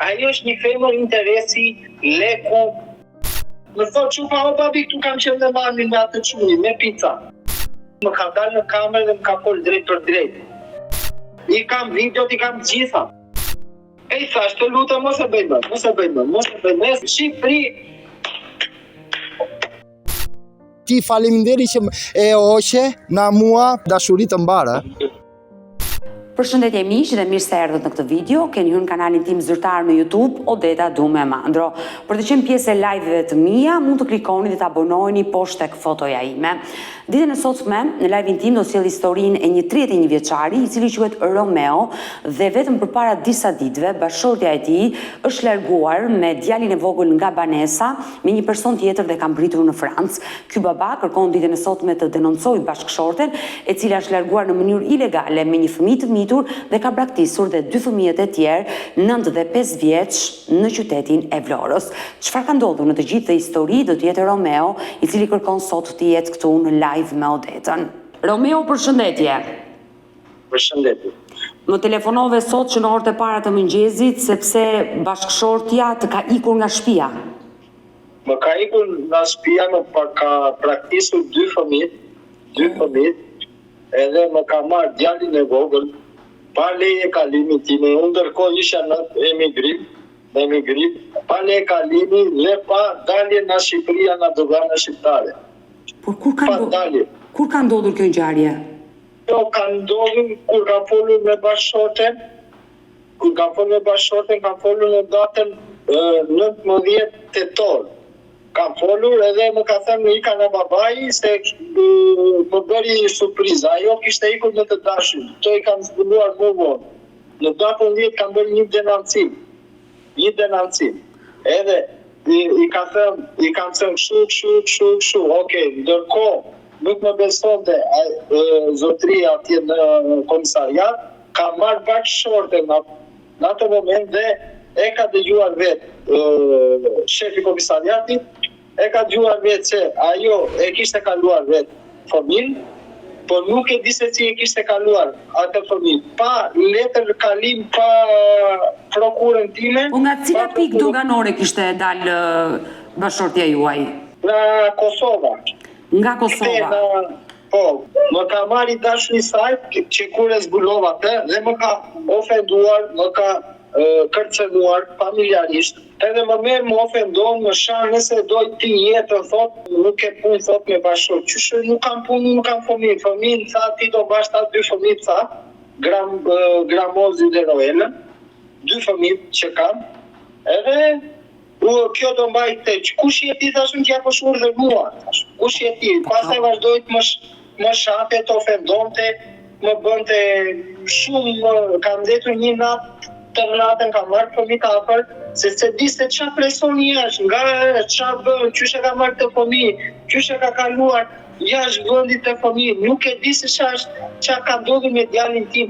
Ajo është një femër interesi, leku. Më thot që pa o babi këtu kam qenë dhe mami me atë quni, me pizza. Më ka dalë në kamerë dhe më ka folë drejt për drejt. I kam videot, i kam gjitha. E i thash, të lutem, mos e bëjmë. Shqipëri. Ti faleminderit që e hoqe na mua dashurit të mbara. Përshëndetje miq dhe mirë se erdhët në këtë video. Keni hyrë në kanalin tim zyrtar në YouTube, Odeta Dume Mandro. Për të qenë pjesë e live-ve të mia, mund të klikoni dhe të abonoheni poshtë tek fotoja ime. Ditën e sotme, në live-in tim do sjell historinë e një 31 vjeçari, i cili quhet Romeo, dhe vetëm përpara disa ditëve bashkëshortja e tij është larguar me djalin e vogël nga banesa me një person tjetër dhe ka mbritur në Francë. Ky baba kërkon ditën e sotme të denoncojë bashkëshorten, e cila është larguar në mënyrë ilegale me një fëmijë të dhe ka braktisur dhe 2 fëmijët e tjerë, 9 dhe 5 vjeç, në qytetin e Vlorës. Çfarë ka ndodhur në të gjithë këtë histori do të jetë Romeo, i cili kërkon sot të jetë këtu në live me Odetën. Romeo, përshëndetje. Përshëndetje. Më telefonove sot që në orët e para të mëngjesit sepse bashkëshortja të ka ikur nga shtëpia. Më ka ikur nga shtëpia, më ka braktisur 2 fëmijë, edhe më ka marrë djalin e vogël. Pa leje kalimi time, unë ndërkohë isha në emigrim, pa leje kalimi dhe pa dalje në Shqipëria në dogana shqiptare. Por kur ka ndodhur kjo ngjarje? Jo, ka ndodhur kur ka folur me bashkëshorten, ka folur në datën 19 tetor. Ka folur edhe më ka thënë ika në babai se më bëri surprizë. Ajo kishte ikur në të dashur. To i kam zbuluar më vonë. Në datën 10 kam bërë një denancim. Edhe i kam thënë kështu. Okej, ndërkohë nuk më besonte zotria atje në komisariat, ka marrë bashkëshorten në atë moment dhe e ka dëgjuar vetë shefi komisariatit, e ka dëgjuar vetë se ajo e kishte kaluar vetë fëmijën, por nuk e di se si e kishte kaluar atë fëmijë. Pa letër kalim, pa prokurën time. Nga cila pikë doganore kishte dalë bashkëshortja juaj? Nga Kosova. Nga Kosova. Po, më ka marrë i dashuri saj që kur e zbulova atë dhe më ka ofenduar, më ka kërcenuar familjarisht, edhe më merë më ofendon, më shanë nëse doj ti jetë, thot, nuk e punë, thot me bashkër. Qështë nuk kam punë, nuk kam fëmijë. Fëmijën, tha, ti do bashkë atë 2 fëmijë, tha, Gramozi dhe Roelën, 2 fëmijë që kam, edhe kjo do mbajtë që kush je ti, thashun t'ja pëshur dhe mua, kush je ti, pasaj vazhdojt më shate, të ofendonte, më bënte shumë, kam detur një natë, të natën ka marrë fëmijë të afër, se di se çfarë presoni është, nga çfarë bën, qysh e ka marrë të fëmijë, qysh e ka kaluar jashtë vendit të fëmijë, nuk e di se çfarë ka ndodhur me djalin tim.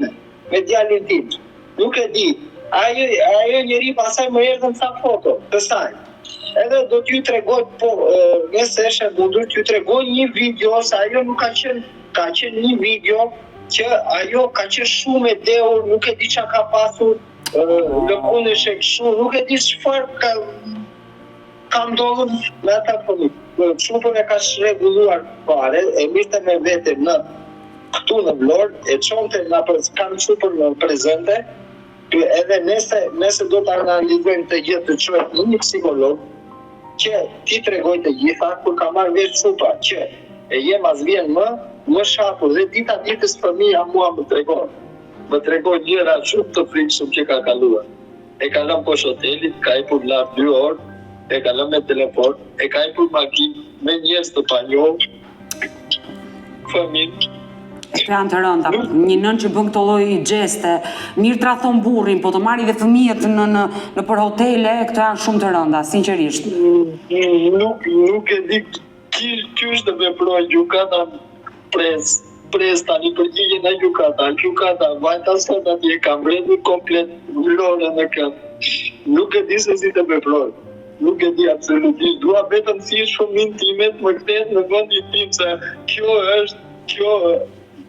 Nuk e di. Ajo njeri pasaj më erdhën sa foto të saj. Edhe do t'ju tregoj, po nëse është e mundur, t'ju tregoj një video, se ajo nuk ka qenë një video që ajo ka qenë shumë e dehur, nuk e di çka ka pasur. Lëkune shë këshu, nuk e di çfarë ka ndodhur me ata fëmijë. Shupën e ka shregulluar fare, e mirte me vete këtu në Vlorë, e çonte kam shupën në prezente, edhe nëse do të analizojmë të gjithë të qëhet një psikolog, që ti tregoj të gjitha, kur ka marrë vesh shupa, që e jem as vjen më shapur, dhe dita ditës fëmija mua më tregoj njëra shumë të frikshëm që ka kaluar. E ka lënë poshtë hotelit, ka epur lartë 2 orë, e ka lënë me telefon, e ka epur makinë me njerëz të panjohur, fëmijë. Këto janë të rënda, një nën që bën këto lloj gjeste, mirë trathon burrin, po të marrë dhe fëmijët në për hotele, këto janë shumë të rënda, sinqerisht. Nuk e di qysh të veproj gjykata pres tani përgjigje në gjykata, vajta sot atje kam mbledhur komplet Vlorën në këm. Nuk e di se si të veproj. Nuk e di absolutisht. Dua vetëm si fëmijën time të më kthehet në vendin tim, se kjo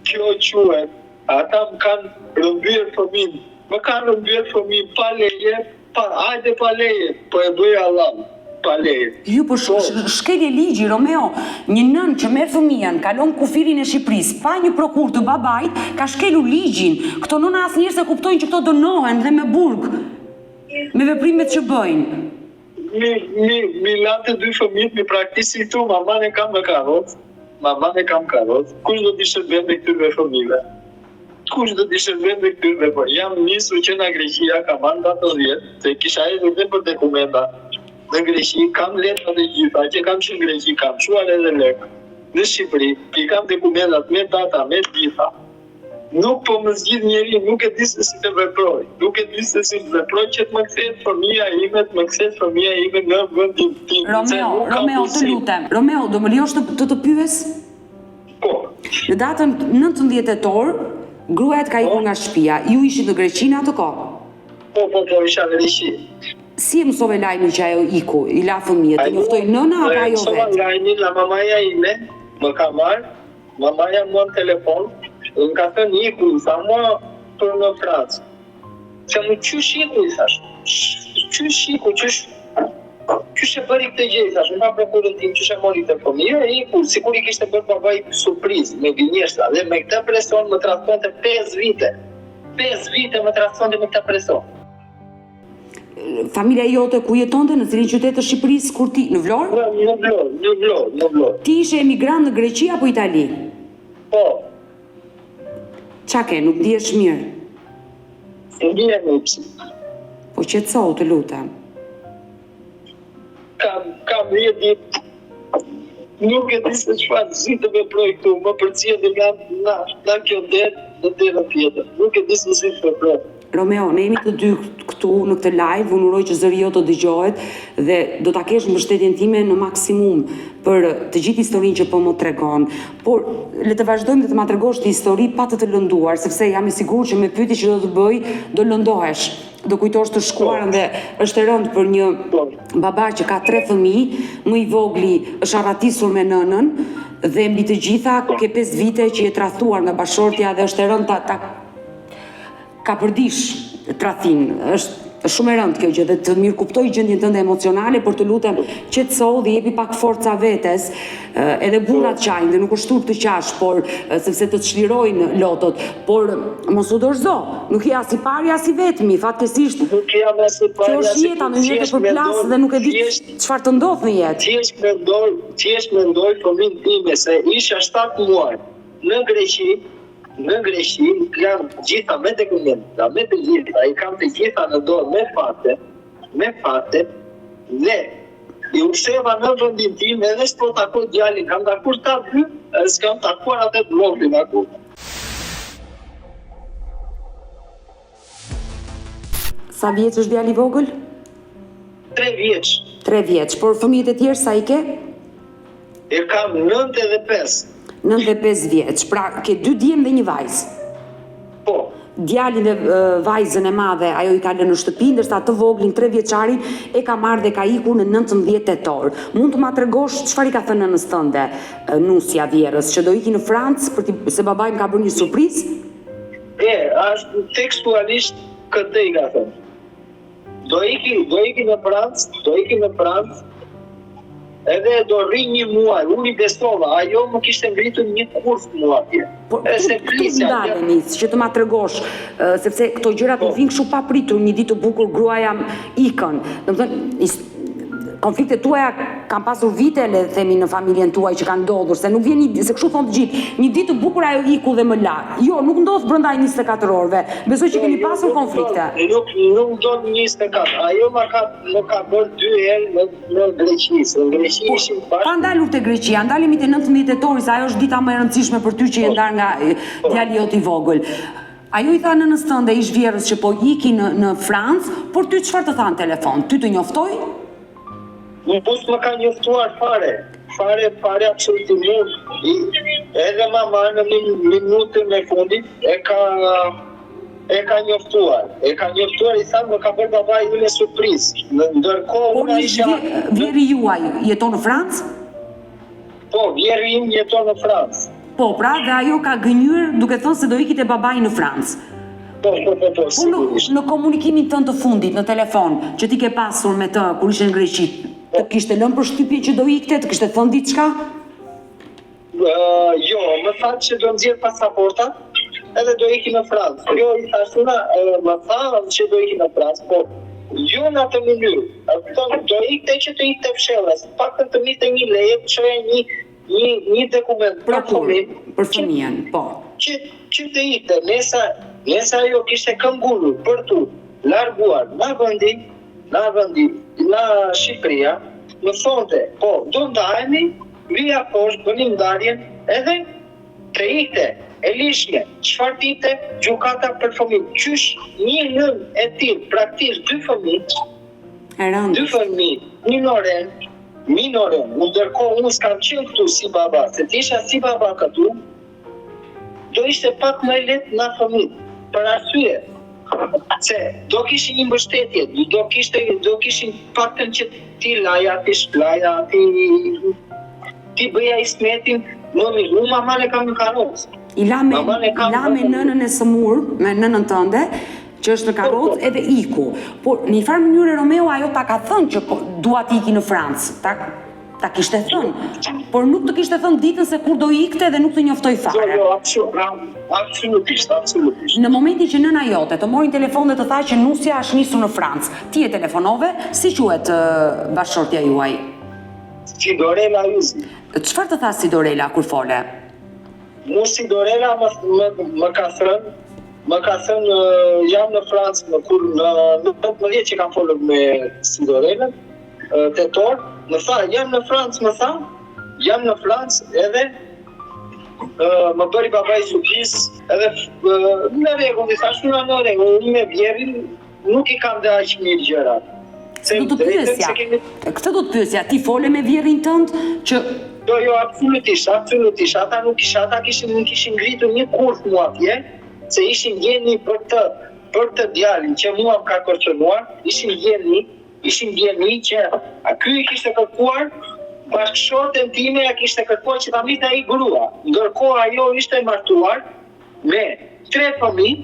quhet. Ata më kanë rëmbyer fëmijën. Më kanë rëmbyer fëmijën pa leje, Hajde pa leje, po e bëj Allah, pa leje. Ju po shkelje ligji, Romeo, një nën që merr fëmijën, kalon kufirin e Shqipërisë, pa një prokur të babait, ka shkelur ligjin. Këto nëna asnjëherë se kuptojnë që këto dënohen dhe me burg, me veprimet që bëjnë. Mi latë 2 fëmijët, mi praktisi këtu, maman e kam në karot, kush do t'i shërben dhe këtyre fëmijëve? Kush do t'i shërben dhe këtyre? Po jam nisur që nga Greqia, kam anë 10, se kisha edhe dhe për dokumenta. Në Greqi kam letra dhe gjitha, që kam që në Greqi, kam shuar edhe lek. Në Shqipëri, i kam dokumentat me data, me gjitha. Nuk po më zgjidh njeri, nuk e di se si të veproj. Nuk e di se si të veproj që të më kthehet fëmia ime në vendin tim. Romeo, të lutem. Romeo, do më lejosh të pyes? Po. Në datën 19 tetor, gruaja ka ikur nga shtëpia. Ju ishit në Greqi në atë kohë? Po, isha në Greqi. Si e mësove lajmin që ajo iku, i la fëmijët, të njoftoi nëna apo ajo vetë? Mësova lajmin, la mamaja ime më ka marrë, mamaja mua në telefon, më ka thënë iku, sa mua për në Francë. Se më qysh iku, i thash. Qysh iku, qysh e bëri këtë gjë, i thash. Më ka prokurën tim, qysh e mori të fëmijë, iku, sikur i kishte bërë babai surprizë, me gënjeshtra. Dhe me këtë presion më trashtonte 5 vite. 5 vite më trashtonte me këtë presion. Familja jote ku jetonte, në cilin qytet të Shqipërisë, kur ti, në Vlorë? Në Vlorë. Ti ishe emigrant në Greqi apo Itali? Po. Qa ke, nuk dihesh mirë? Ndihem upsi. Po qetësohu, të lutem. Kam 10 ditë. Nuk e di se çfarë zi të veproj këtu, më përcjell nga kjo det në derën tjetër. Nuk e di se si të veproj. Romeo, ne jemi të dy këtu në këtë live, unë uroj që zëri jo të dëgjohet dhe do ta kesh mbështetjen time në maksimum për të gjithë historinë që po më tregon. Por le të vazhdojmë dhe të ma tregosh të histori pa të lënduar, sepse jam i sigurt që me pyetje që do të bëj, do lëndohesh. Do kujtosh të shkuarën dhe është e rëndë për një baba që ka 3 fëmijë, më i vogli është arratisur me nënën dhe mbi të gjitha ke 5 vite që je tradhuar nga bashortja dhe është e rëndë ta ka përdish tradhin. Është shumë e rëndë kjo gjë dhe të mirë kuptoj gjendjen tënde emocionale, por të lutem qetësohu dhe jepi pak forca vetes. Edhe burrat qajnë dhe nuk është turp të qash, por sepse të çlirojnë lotot, por mos u dorëzo. Nuk je as i pari as i vetmi, fatkeqësisht. Nuk jam as i pari as i vetmi. Kjo është jeta, në jetë përplas dhe nuk e di çfarë të ndodh në jetë. Thjesht mendoj fëmijën time se isha 7 muaj në Greqi, kam gjitha me dokumenta, me të gjitha, i kam të gjitha në dorë me fakte, dhe i usheva në vendin tim edhe s'po takoj djalin, kam takuar ta dy, s'kam takuar atë vloglin akut. Sa vjeç është djali i vogël? 3 vjeç. 3 vjeç, por fëmijët e tjerë sa i ke? E kam 95. 95 vjeç, pra ke 2 djem dhe 1 vajzë. Po. Djalin dhe vajzën e madhe ajo i ka lënë në shtëpi, ndërsa të voglin 3 vjeçarin e ka marrë dhe ka ikur në 19 tetor. Mund të ma tregosh çfarë i ka thënë nënës tënde, nusja vjerës, që do iki në Francë se babai më ka bërë një surprizë? Ashtu tekstualisht këtë i ka thënë. Do iki në Francë, edhe do rri 1 muaj, unë i besova, ajo më kishte ngritur 1 kurth mua atje. Por ndalenis, që të ma tregosh, sepse këto gjërat më vinë kështu papritur, një ditë të bukur gruaja ikën. Domethënë, konfliktet tuaja kanë pasur vite, le të themi, në familjen tuaj që kanë ndodhur, se nuk vjen se kështu thonë të gjithë, një ditë të bukur ajo iku dhe më la. Jo, nuk ndodh brenda 24 orëve. Besoj që keni pasur konflikte. Nuk ndodh 24. Ajo më ka bërë 2 herë në Greqi. Në Greqi ishim bashkë. Pa ndalur te Greqia, ndalemi te 19 tetorit, sa ajo është dita më e rëndësishme për ty që je ndar nga djali jot i vogël. Ajo i tha nënës tënde ish vjerës që po iki në Francë, por ty çfarë të tha në telefon? Ty të njoftoi? Nuk më ka njoftuar fare absolutimisht. Edhe mama në minutën e fundit e ka njoftuar. I sa më ka bërë babai një surprizë. Ndërkohë por vjeri juaj jeton në Francë? Po, vjeri im jeton në Francë. Po, pra, dhe ajo ka gënjur duke thënë se do ikite babai në Francë. Po, sigurisht. Në komunikimin tënd të fundit në telefon, që ti ke pasur me të kur ishe në Greqi, të kishte lënë përshtypje që do ikte, të kishte thënë diçka? Jo, më thatë që do nxjerr pasaporta, edhe do iki në Francë. Jo, i thashuna, më tha që do iki në Francë, po jo në atë mënyrë. Do ikte që të ikte fshellës. Paktën të mite një leje, të çoje një dokument Për fëmijën, po. Që të ikte, nesa ajo kishte këmbulur për tu larguar nga vendi, nga Shqipëria, më thonte, po, do ndajemi, vija poshtë, bënim ndarjen, edhe të ikte, e lishme, çfarë dite gjykata për fëmijë. Qysh një nën e tillë, praktikisht dy fëmijë, minoren, ndërkohë unë s'kam qenë këtu si baba, se t'isha si baba këtu, do ishte pak më lehtë na fëmijë, për arsye se do kishin një mbështetje, do kishin paktën që ti laja, ti bëja ismetin, unë maman e kam në karrocë. I la me nënën e sëmur, me nënën tënde, që është në karrocë edhe iku. Por në një farë mënyrë Romeo ajo ta ka thënë që dua të iki në Francë. Ta kishte thënë, por nuk të kishte thënë ditën se kur do ikte dhe nuk të njoftoi fare. Jo, absolutisht. Në momentin që nëna jote të morin telefon dhe të tha që nusja është nisur në Francë, ti e telefonove, si quhet bashkëshortja juaj? Sidorela Juzi. Çfarë të tha Sidorela kur fole? Mu Sidorela më ka thënë jam në Francë në 19 që kam folur me Sidorela, tetor, më tha jam në Francë edhe më bëri babai surprizë edhe në rregull, thash në rregull, unë me vjerin nuk i kam dhe aq mirë gjërat. Këtë do të pyesja, ti fole me vjerin tënd që Jo, absolutisht. Ata kishin ngritur një kurth mua atje, se ishin gjeni për të djalin që mua më ka kërcënuar, ishin gjeni që ky i kishte kërkuar bashkëshorten time, ja kishte kërkuar që ta mite ai grua. Ndërkohë ajo ishte martuar me 3 fëmijë,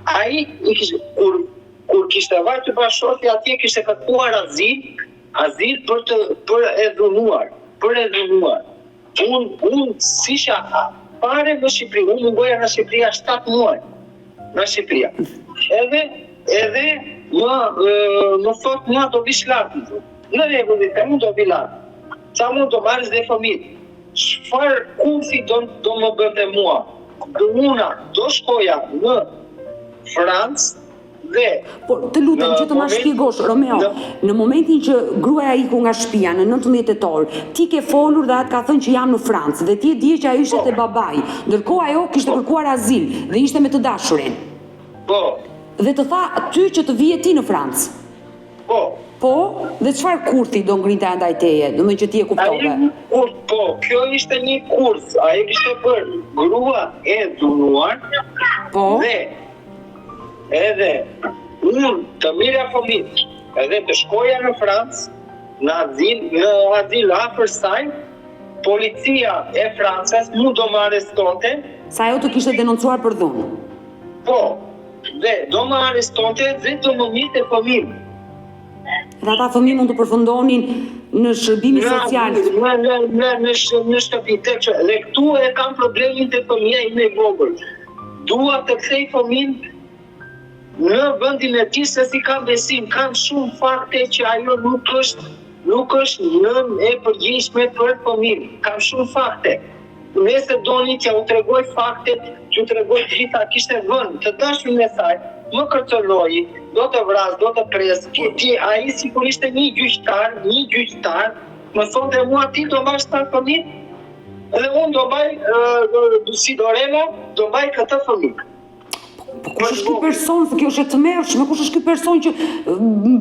ai kur kishte vajtur bashkëshorti atje kishte kërkuar azil për e dhunuar. Unë si isha pare në Shqipëri, unë mungoja në Shqipëria 7 muaj. Në Shqipëria. Edhe më thot mua do vish lartë. Në rregullit, ka mund do vi lartë. Sa mund do marrësh dhe fëmijë. Çfarë kufi do më bënte mua? Do shkoja në Francë. Por të lutem që të ma shpjegosh, Romeo, në momentin që gruaja iku nga shtëpia në 19 tetor, ti ke folur dhe atë ka thënë që jam në Francë dhe ti e dije që ajo ishte te babai, ndërkohë ajo kishte kërkuar azil dhe ishte me të dashurin. Po. Dhe të tha ty që të vije ti në Francë. Po. Po, dhe çfarë kurthi do ngrinte andaj teje, do më që ti e kuptove? Po, kjo ishte një kurth, ai kishte bërë grua e dhunuar. Po. Edhe unë të mirja fëmijë, edhe të shkoja në Francë, në azil afër saj, policia e Francës mu do më arrestonte. Sa ajo të kishte denoncuar për dhunë? Po, dhe do më arrestonte dhe do më mite fëmijë. Dhe ata fëmijë mund të përfundonin në shërbimi social. Në shtëpi tek, dhe këtu e kam problemin të fëmija ime e vogël. Dua të kthej fëmijën në vendin e tij se si kam besim, kam shumë fakte që ajo nuk është nën e përgjegjshme për fëmijën. Kam shumë fakte. Nëse doni që u tregoj faktet, që u tregoj gjitha, kishte vënë të dashurin e saj, më kërcënoi, do të vras, do të pres. Ai sigurisht një gjyqtar, më thonte mua ti do mbash ta fëmijë, dhe unë do mbaj Sidorela, do mbaj këtë fëmijë. Po kush është ky person, se kjo është e tmerrshme, kush është ky person që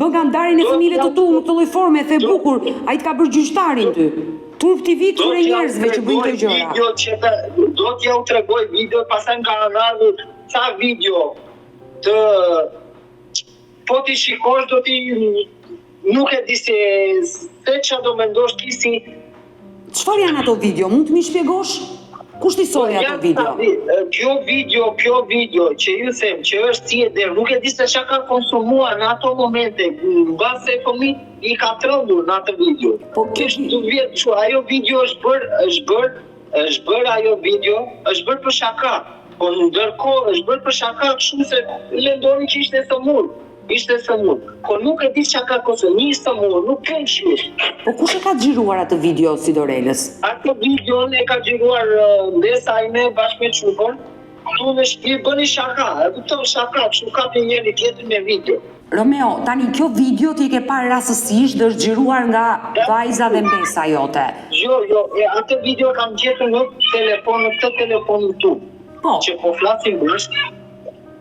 bën ndarjen e fëmijëve të tu në këtë lloj forme, e the bukur, ai të ka bërë gjyqtarin ty. Turp TV kur e njerëzve që bëjnë këto gjëra. Do t'ja u tregoj video, pastaj nga ardhur ca video të po ti shikosh do ti nuk e di se çfarë do mendosh ti si. Çfarë janë ato video? Mund të më shpjegosh? Kush t'i soli ato video? Kjo video që ju them që është si e der, nuk e di se çka ka konsumuar në ato momente, mbase fëmijë i ka trembur në atë video. Po ajo video është bër ajo video, është bër për shaka. Po ndërkohë është bër për shaka, kështu se mendoni që ishte sëmur. Po nuk e di çka ka konsumuar, një sëmur, nuk ken shish. Po kush e ka xhiruar atë video si Dorelës? Atë videon e ka xhiruar ndesa ai me bashkë me çukon. Këtu në shtëpi bëni shaka, e kupton shaka, kështu kapi njëri tjetrin me video. Romeo, tani kjo video ti ke parë rastësisht dhe është xhiruar nga vajza dhe mbesa jote. Jo, atë video kam gjetur në këtë telefonin tu. Po. Që po flasim bashkë.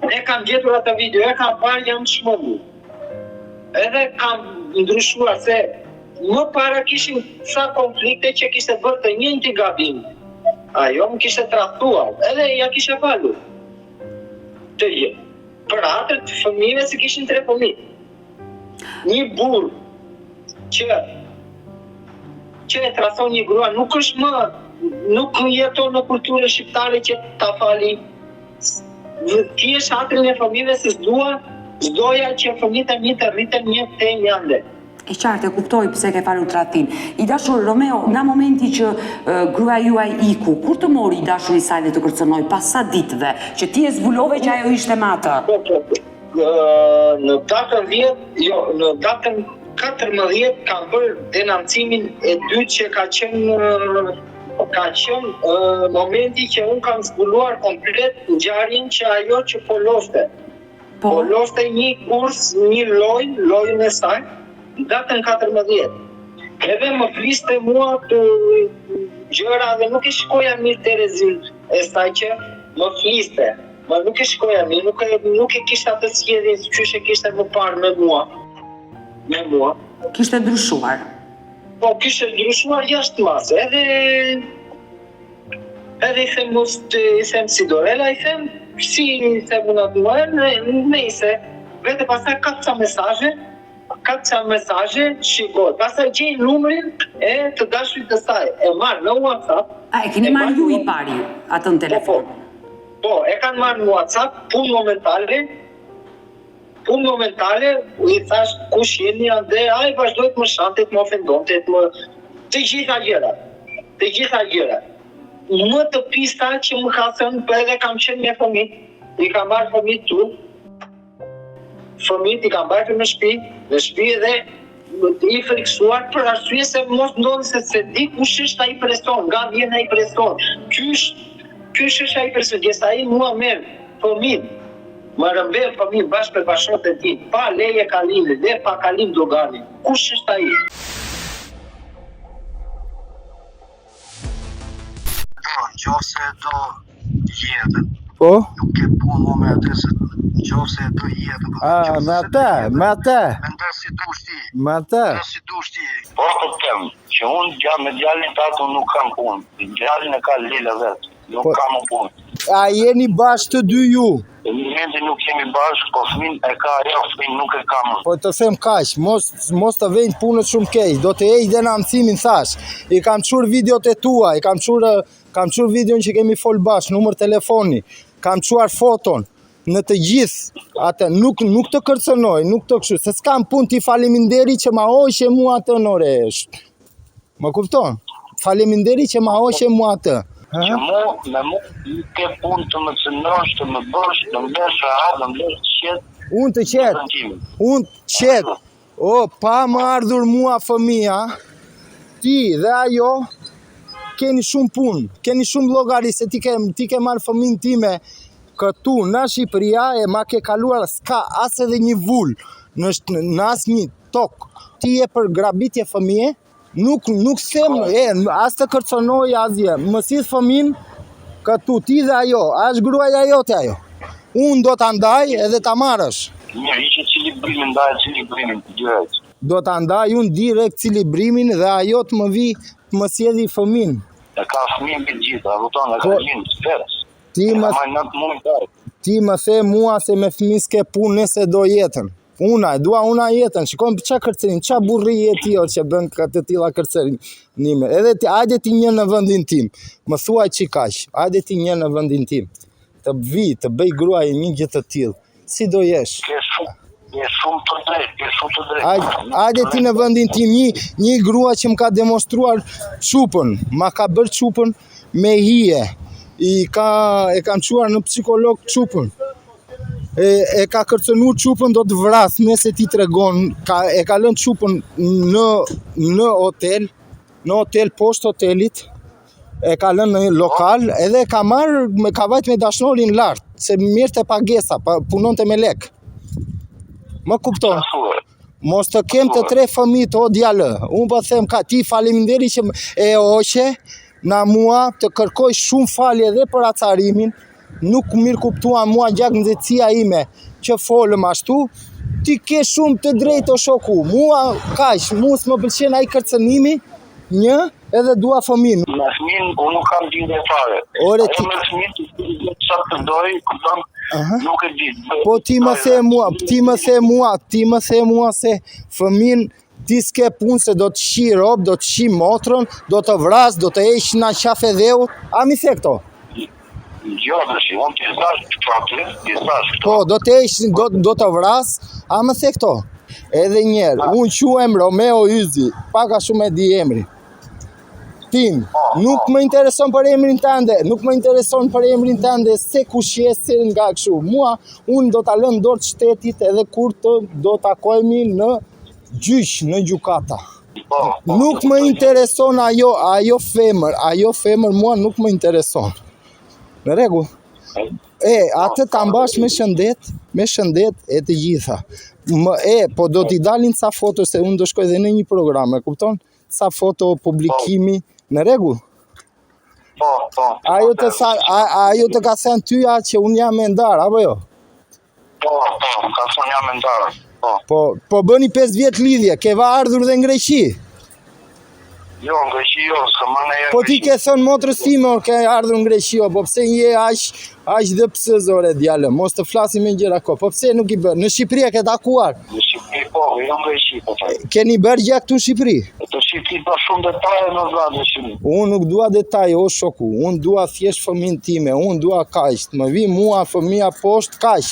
E kam gjetur atë video, e kam parë jam çmendur. Edhe kam ndryshuar se më para kishin sa konflikte që kishte bërë të njëjtin gabim. Ajo më kishte tradhtuar, edhe ja kisha falur. Për atër të fëmijëve se kishin 3 fëmijë. Një burr që e tradhton një grua nuk jeton në kulturën shqiptare që ta fali. Ti je shatrin e fëmijëve se s'doja që fëmijët e mi të rriten një te një ande. E qartë, e kuptoj pse ke falur tradhtin. I dashur Romeo, nga momenti që gruaja juaj iku, kur të mori i dashur i saj dhe të kërcënoi pas sa ditëve, që ti e zbulove që ajo ishte me atë? Në datën 14 kam bërë denancimin e dytë që ka qenë momenti që unë kam zbuluar komplet ngjarjen që ajo që poloste. Poloste një kurs, një lojën e saj, datën 14. Edhe më fliste mua të gjëra dhe nuk e shikoja mirë Terezin e saj që më fliste. Më nuk e shikoja mirë, nuk e kishte atë sjelljen siç e kishte më parë me mua. Kishte ndryshuar. Po, kishte ndryshuar jashtë mase. Edhe i them si Dorela, i them si unë atë nejse. Vete pastaj ka ca mesazhe, shikoj. Pastaj gjej numrin e të dashurit të saj. E marr në WhatsApp. A e keni marrë ju i pari atë në telefon? Po, e kanë marrë në WhatsApp, punë momentale, i thash kush jeni ande, ai vazhdoi të më shante, të më ofendonte, të gjitha gjërat. Më të pista që më ka thënë, edhe kam qenë me fëmijë, i kam marrë fëmijët tu, fëmijët i kam bajtur në shtëpi dhe i friksuar për arsye se mos ndodhi se di kush është ai person, nga vjen ai person. Ky është ai person, që ai mua merr fëmijë. Më rëmbej fëmijë bashkë me bashkët e tij, pa leje kalimi, dhe pa kalim dogani. Kush është ai? Nëse do jetën. Po? Nuk ke punë më me atë se nëse do jetën. Me atë. Mendoj si dush ti. Me atë. Po të them që unë me djalin tatë nuk kam punë. Djalin e ka Lila vetë. Nuk kam punë. A jeni bashkë të dy ju? Në momentin nuk jemi bashkë, po fëmin e ka ajo, fëmin nuk e kam. Po të them kaq, mos të vejnë punët shumë keq, do të ej denancimin thash. I kam çur videot e tua, kam çur videon që kemi fol bashkë, numër telefoni, kam çuar foton në të gjithë atë, nuk të kërcënoj, nuk të kështu, se s'kam punë ti faleminderi që ma hoqe mua atë nore. Më kupton? Faleminderi që ma hoqe mua atë. Që me mu ke punë të më cënosh, të më bësh, të më bësh rahat, të më bësh qetë. Unë të qetë. O, pa më ardhur mua fëmia, ti dhe ajo keni shumë punë, keni shumë llogari se ti ke marrë fëmin time këtu në Shqipëria e ma ke kaluar s'ka as edhe një vull në as një tokë. Ti je për grabitje fëmije? Nuk sem, as të kërconoj asgjë, më sidh fëmin këtu, ti dhe ajo, është gruaja jote ajo. Unë do ta ndaj edhe ta marrësh. Mirë, që cilibrimin ndaj cilibrimin të direkt. Do ta ndaj unë direkt cilibrimin dhe ajo të më sjellë fëmin. E ka fëmin për gjitha, voton, e ka gjithë, sferës. Ti më the mua se me fëmin s'ke punë nëse do jetën. dua una jetën, shikojmë qa kërcerim, qa burri e ti o që bën të tilla kërcerime. Edhe hajde ti një në vendin tim, më thuaj që kash, hajde ti një në vendin tim, të të bëj gruaj një gjë të tillë, si do jesh? Je shumë të drejtë, Hajde ti në vendin tim, një grua që më ka demonstruar çupën, ma ka bërë çupën me hije, e kam quar në psikolog çupën. E ka kërcënuar çupën do të vras nëse ti tregon, e ka lënë çupën në hotel poshtë hotelit, e ka lënë në lokal, edhe ka vajt me dashnorin lart, se mirë të pagesa, punonte me lek. Më kupton? Mos të kem të 3 fëmijë o djalë. Unë po them ka ti faleminderit që e hoqe na mua të kërkoj shumë falje edhe për acarimin. Nuk mirë kuptua mua gjak nxehtësia ime që folëm ashtu. Ti ke shumë të drejtë o shoku. Mua kaq, s'më pëlqen ai kërcënimi, edhe dua fëmijën. Me fëmijën unë nuk kam gjendje fare. Ore ti me fëmijën çfarë të doj, kupton? Nuk e di. Po ti më the mua se fëmijën ti s'ke punë se do të shi rob, do të shi motrën, do të vras, do të heq na qafe dheu. A mi the këto? Jo, unë t'i thash këto. Po, do të heq, do të vras, a më the këto? Edhe njerë, unë quhem Romeo Yzi, paka shumë e di emri. Tim, nuk më intereson për emrin tënde, se kush je, se nga kështu. Mua, unë do t'a lënë dorë të shtetit edhe kur do takojmi në gjyq, në gjykata. Nuk më intereson ajo femër mua nuk më intereson. Në rregull? Atë ta mbash me shëndet e të gjitha. Po do t'i dalin ca foto, se unë do shkoj dhe në një program, e kupton? Ca foto publikimi, në rregull? Po. Ajo të ka thënë tyja që unë jam e ndarë, apo jo? Po, ka thënë jam e ndarë. Po bëni 5 vjet lidhje, keva ardhur dhe në Greqi? Jo, në Greqi jo, s'kam ardhur. Po ti ke thënë motrës time ke ardhur në Greqi, po pse je aq dhe pse zore djalë, mos të flasim me gjëra ko, po pse nuk i bën? Në Shqipëri e ke takuar? Në Shqipëri po, jo në Greqi po. Keni bërë gjë këtu në Shqipëri? Të Shqipëri pa shumë detaje në vladë shumë. Unë nuk dua detaje, o shoku, unë dua thjesht fëmijën time, unë dua kaq, më vi mua fëmia poshtë kaq.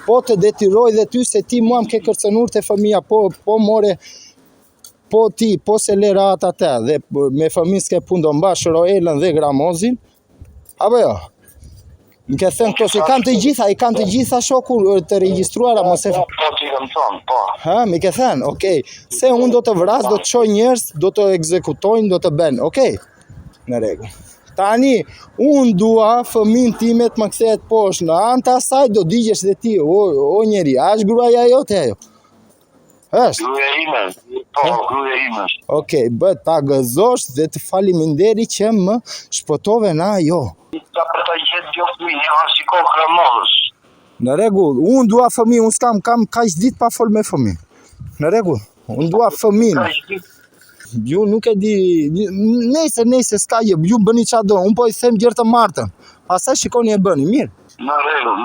Po të detyroj dhe ty se ti mua më ke kërcënuar te fëmia, po more, po ti, po se le rahat atë, dhe me fëmijë s'ke punë do mbash Roelën dhe Gramozin, apo jo? Më ke thënë këto, se i kanë të gjitha shoku të regjistruara, mos e... Po, ti kam thënë, po. Ha, më ke thënë, okej. Se unë do të vras, do të çoj njerëz, do të ekzekutojnë, do të bën, okej? Në rregull. Tani, unë dua fëmijën time të më kthehet poshtë, në anë të asaj do digjesh dhe ti, o njeri, a është gruaja jote ajo? Është? Gruaja ime, gruaja ime. Okej, ta gëzosh dhe të faleminderit që më shpëtove na ajo. Ta për ta gjetë jo fëmijë, shiko Gramozës. Në rregull, unë dua fëmijë, unë s'kam kaq ditë pa fol me fëmijë. Në rregull, unë dua fëmijën. Ju nuk e di, nëse s'ka gjë, ju bëni çfarë do, unë po i them gjërë të martën. Pastaj shikoni e bëni, mirë. Në rregull.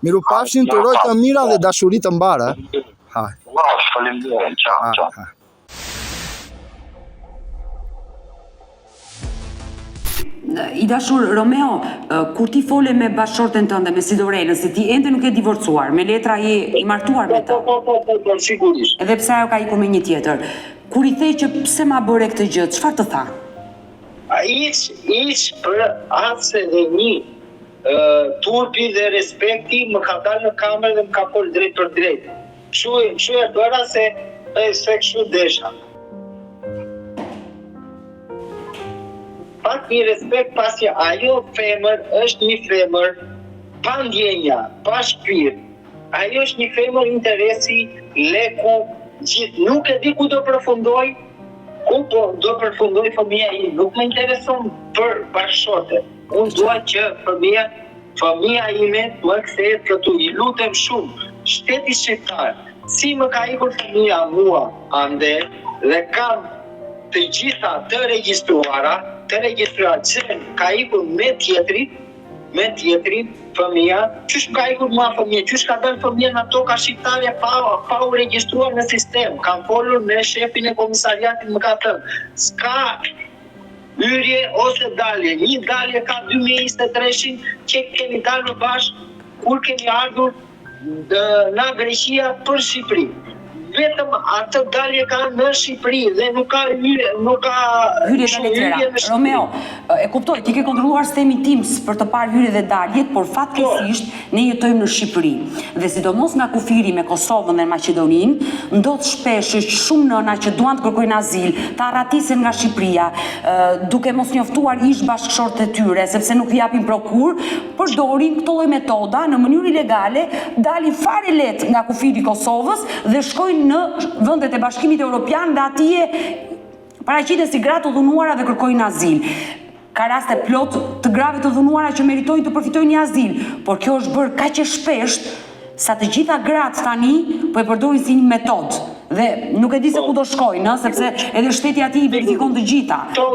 Miru pafshin, të uroj të mira dhe dashuri të mbara. Faleminderit, ciao. I dashur Romeo, kur ti fole me bashkëshorten tënde, me Sidorelën, se ti ende nuk e divorcuar, me letra je i martuar me të. Po, sigurisht. Edhe pse ajo ka ikur me një tjetër. Kur i thej që pse ma bëre këtë gjë, çfarë të tha? Iq për atëse dhe një turpi dhe respekti më ka dalë në kamerë dhe më ka folë drejt për drejt. Kështu e bëra se kështu desha. Pak një respekt pasi ajo femër është një femër pa ndjenja, pa shpirt. Ajo është një femër interesi, leku, gjithë. Nuk e di ku do përfundoj, do përfundoj fëmija i. Nuk më intereson për bashkëshorte. Unë dua që fëmija ime më kthehet këtu. I lutem shumë, shteti shqiptar, si më ka ikur fëmija mua ande dhe kam të gjitha të regjistruara që ka ikur me tjetrit, me tjetrin, fëmija, qysh ka ikur mua fëmija, qysh ka dalë fëmija në toka shqiptare pa u regjistruar në sistem. Kam folur me shefin e komisariatit, më ka thënë, s'ka hyrje ose dalje. Një dalje ka 2023-shin që kemi dalë në bashkë kur kemi ardhur nga Greqia për Shqipëri. Vetëm atë dalje ka në Shqipëri dhe nuk ka hyrje dalje tjera. Romeo, e kuptoj, ti ke kontrolluar sistemin Teams për të parë hyrje dhe daljet, por fatkeqësisht ne jetojmë në Shqipëri. Dhe sidomos nga kufiri me Kosovën dhe Maqedoninë, ndodh shpesh që shumë nëna që duan të kërkojnë azil, të arratisen nga Shqipëria, duke mos njoftuar ish bashkëshortët e tyre, sepse nuk i japin prokur, përdorin këto lloj metoda në mënyrë ilegale, dalin fare lehtë nga kufiri i Kosovës dhe shkojnë në vendet e Bashkimit Evropian dhe atje paraqiten si gra të dhunuara dhe kërkojnë azil. Ka raste plot të grave të dhunuara që meritojnë të përfitojnë një azil, por kjo është bërë kaq e shpesht sa të gjitha gratë tani po e përdorin si një metodë. Dhe nuk e di se ku do shkojnë, sepse edhe shteti aty i verifikon të gjitha. To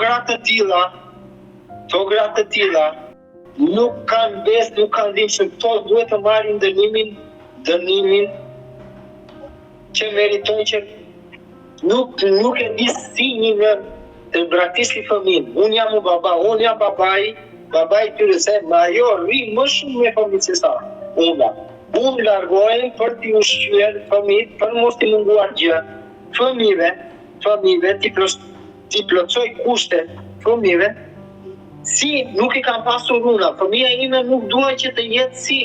gratë të tilla nuk kanë besë, nuk kanë dhimbje, këto duhet të marrin dënimin që meritojnë, që nuk e di si një nën të braktisë fëmijën. Unë jam unë jam babai tyre, se ma jo rri më shumë me fëmijë se sa. Unë largohem për t'i ushqyer fëmijët, për mos t'i munguar gjë. Fëmijëve t'i plotësoj kushtet fëmijëve, si nuk i kam pasur una. Fëmija ime nuk dua që të jetë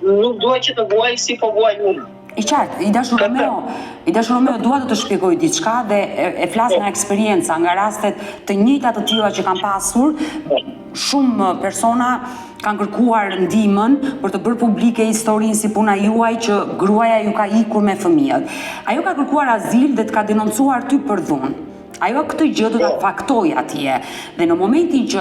nuk dua që të vuaj si po vuaj unë. I qartë, i dashur Romeo, dua të shpjegoj diçka dhe e flas nga eksperienca, nga rastet të njëjta të tilla që kam pasur. Shumë persona kanë kërkuar ndihmën për të bërë publike historinë si puna juaj që gruaja ju ka ikur me fëmijët. Ajo ka kërkuar azil dhe të ka denoncuar ty për dhunë. Ajo këtë gjë do ta faktoj atje dhe në momentin që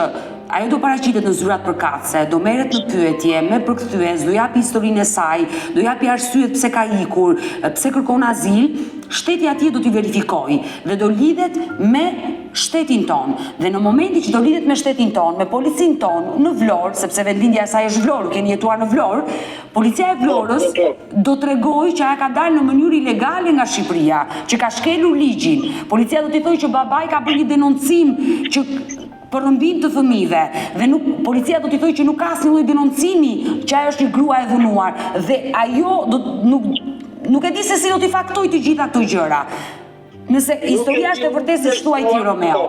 ajo do paraqitet në zyrat përkatëse, do merret në pyetje me përkthyes, do japi historinë e saj, do japi arsyet pse ka ikur, pse kërkon azil, shteti atje do t'i verifikojë dhe do lidhet me shtetin ton. Dhe në momentin që do lidhet me shtetin ton, me policinë ton në Vlorë, sepse vendlindja e saj është Vlorë, keni jetuar në Vlorë, policia e Vlorës do t'rregojë që ajo ka dalë në mënyrë ilegale nga Shqipëria, që ka shkelur ligjin. Policia do t'i thojë që babai ka bërë një denoncim që për rëmbim të fëmijëve dhe policia do t'i thojë që nuk ka asnjë lloj denoncimi që ajo është një grua e dhunuar dhe ajo nuk e di se si do t'i faktoj të gjitha këto gjëra. Nëse historia është e vërtetë si thua ti Romeo,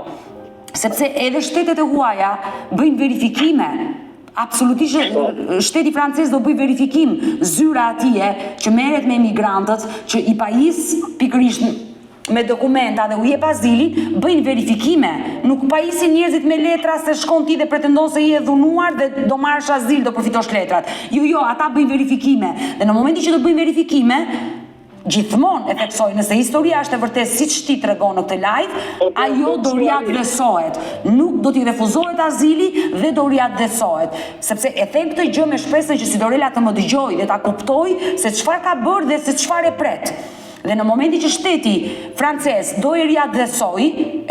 sepse edhe shtetet e huaja bëjnë verifikime. Absolutisht shteti francez do bëj verifikim zyra atje që merret me emigrantët që i pajis pikërisht me dokumenta dhe u jep azilin, bëjnë verifikime. Nuk pajisin njerëzit me letra se shkon ti dhe pretendon se je dhunuar dhe do marrësh azil, do përfitosh letrat. Jo, ata bëjnë verifikime. Dhe në momentin që do bëjnë verifikime, gjithmonë e theksoj, nëse historia është e vërtetë siç ti tregon në këtë live, ajo do riadresohet. Nuk do t'i refuzohet azili dhe do riadresohet. Sepse e them këtë gjë me shpresën që Sidorela të më dëgjojë dhe ta kuptoj se çfarë ka bërë dhe se çfarë e pret. Dhe në momentin që shteti francez do e riadresoj,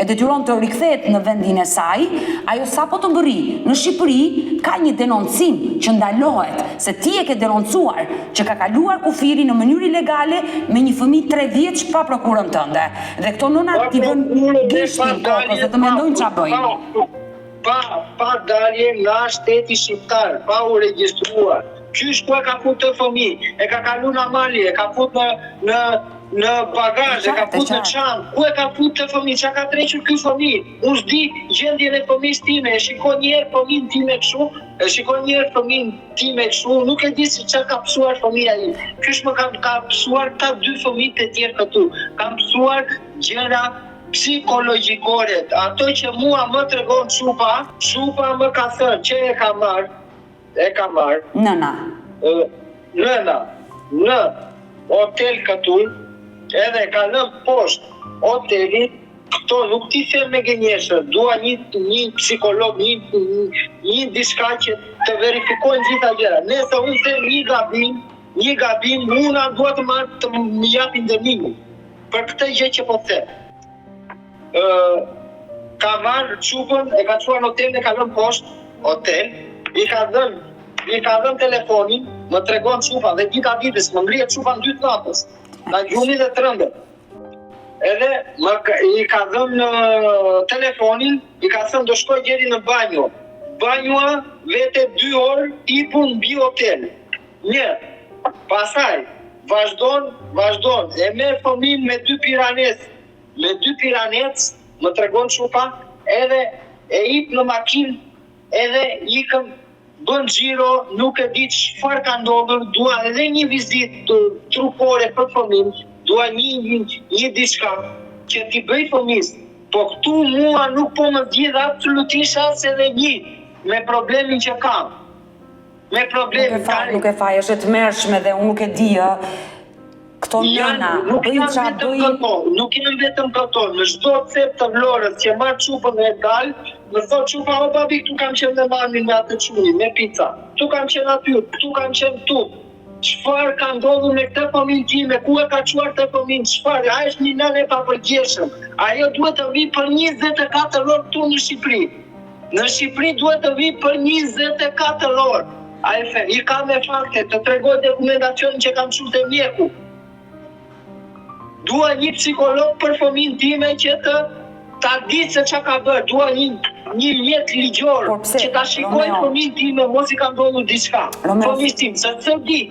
e detyron të rikthehet në vendin e saj, ajo sapo të bëri në Shqipëri ka një denoncim që ndalohet, se ti e ke denoncuar që ka kaluar kufirin në mënyrë ilegale me një fëmijë 3 vjeç pa prokurën tënde. Dhe këto nëna ti vën gishtin kokës dhe të mendojnë ç'a bëjnë. Pa dalje nga shteti shqiptar, pa u regjistruar. Qysh ku e ka fut të fëmijë, e ka kalu në Mali, e ka fut në bagazh, e ka fut në çantë, ku e ka fut të fëmijë, çka ka trequr ky fëmijë? Unë s'di gjendjen e fëmijës time, e shikon një herë fëmijën time kështu, e shikon një herë fëmijën time kështu, nuk e di se çka ka psuar fëmia im. Qysh më ka psuar ta 2 fëmijët e tjerë këtu? Kam psuar gjëra psikologjikore, ato që mua më tregon Shupa më ka thënë që e ka marr Nëna në hotel këtu, edhe ka lënë poshtë hotelit, këto nuk ti them me gënjeshtër, dua një psikolog, një diçka që të verifikojnë gjitha gjëra. Nëse unë them një gabim, unë dua të më japin dënimin për këtë gjë që po them. Ka marrë Çupën, e ka çuar në hotel, e ka lënë poshtë hotel, i ka dhënë telefonin, më tregon çupa dhe dita ditës më ngrihet çupa në 2 natës. Na gjumi dhe trembe. Edhe i ka dhënë telefonin, i ka thënë do shkoj deri në banjo. Banjoa vete 2 orë tipu mbi hotel. Një. Pastaj vazhdon. E merr fëmin me 2 piranec. Me 2 piranec, më tregon çupa, edhe e ip në makinë, edhe ikëm bën xhiro, nuk e di çfarë ka ndodhur, dua edhe një vizitë trupore për fëmin, dua një diçka që t'i bëj fëmis. Po këtu mua nuk po më zgjidh absolutisht as edhe një me problemin që kam. Me problemin Nuk e faj, është e tmerrshme dhe unë nuk e di, këto nëna, bëjnë qa bëjnë... Nuk janë vetëm këto, në çdo cep të Vlorës që marr çupën e dal, më thot çupa o babi, këtu kam qenë me mamin me atë çuni, me pica. Këtu kam qenë aty, këtu kam qenë këtu. Çfarë ka ndodhur me këtë fëmijë time, ku e ka çuar këtë fëmijë, çfarë? Ai është një nënë e papërgjeshëm. Ajo duhet të vi për 24 orë këtu në Shqipëri. Në Shqipëri duhet të vi për 24 orë. I ka me fakte, të tregoj dokumentacionin që kam çuar te mjeku. Dua një psikolog për fëmijën time që ta di se çka ka bërë. Dua një mjet ligjor që ta shikoj fëmijën time, mos i ka ndodhur diçka. Fëmijën tim, se s'e di.